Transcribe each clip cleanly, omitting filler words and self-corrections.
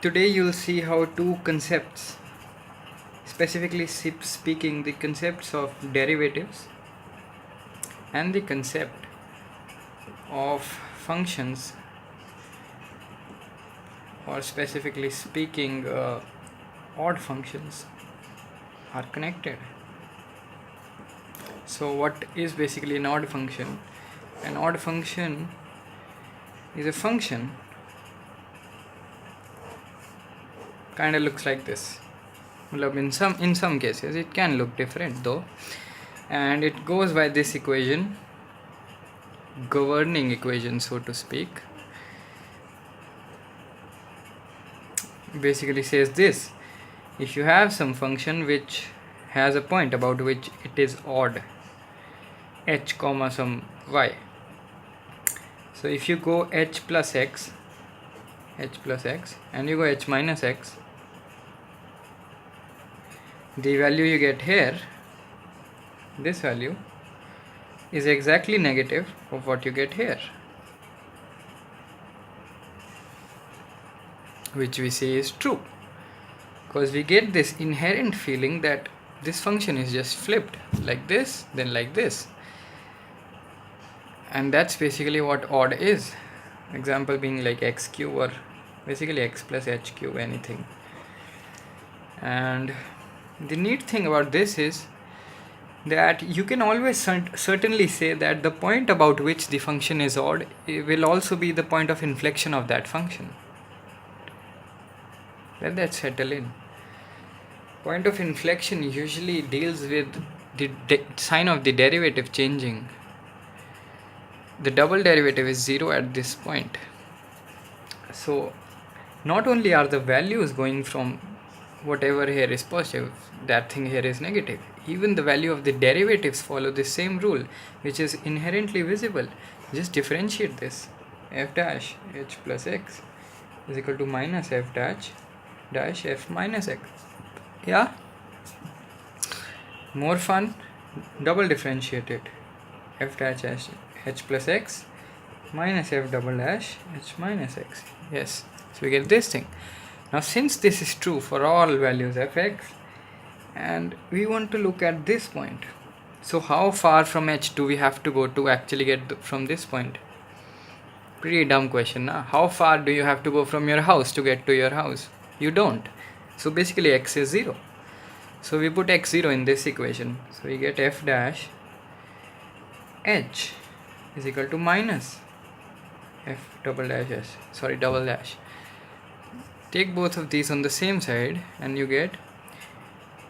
Today you'll see how two concepts, specifically speaking, the concepts of derivatives and the concept of functions, or specifically speaking, odd functions, are connected. So what is basically an odd function? An odd function is a function kind of looks like this. In some cases it can look different though, and it goes by this equation, governing equation so to speak. Basically says this: if you have some function which has a point about which it is odd, h comma some y, so if you go h plus x and you go h minus x, the value you get here, this value, is exactly negative of what you get here, which we say is true, because we get this inherent feeling that this function is just flipped, like this, then like this. And that's basically what odd is. Example being like x cube, or basically x plus h cube, anything. And the neat thing about this is that you can always certainly say that the point about which the function is odd will also be the point of inflection of that function. Let that settle in. Point of inflection usually deals with the sign of the derivative changing. The double derivative is 0 at this point. So not only are the values going from whatever here is positive, that thing here is negative, even the value of the derivatives follow the same rule, which is inherently visible. Just differentiate this. F dash h plus x is equal to minus f dash f minus x. Yeah, more fun, double differentiate it. F dash h plus x minus f double dash h minus x. Yes, so we get this thing. Now since this is true for all values fx, and we want to look at this point, so how far from h do we have to go to actually get from this point? Pretty dumb question, nah? How far do you have to go from your house to get to your house? You don't. So basically x is 0. So we put x0 in this equation. So we get f dash h is equal to minus f double dash. Take both of these on the same side and you get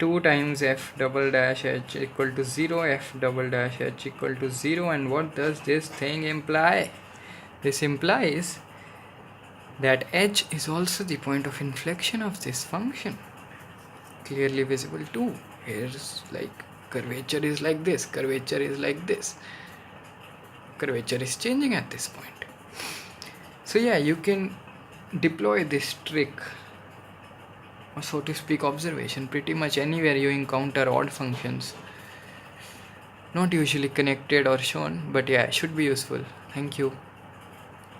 2 times f double dash h equal to 0, f double dash h equal to 0. And what does this thing imply? This implies that h is also the point of inflection of this function. Clearly visible too. Here's like curvature is like this, curvature is like this. Curvature is changing at this point. So yeah, you can deploy this trick, or so to speak observation, pretty much anywhere you encounter odd functions. Not usually connected or shown, but yeah, it should be useful. Thank you.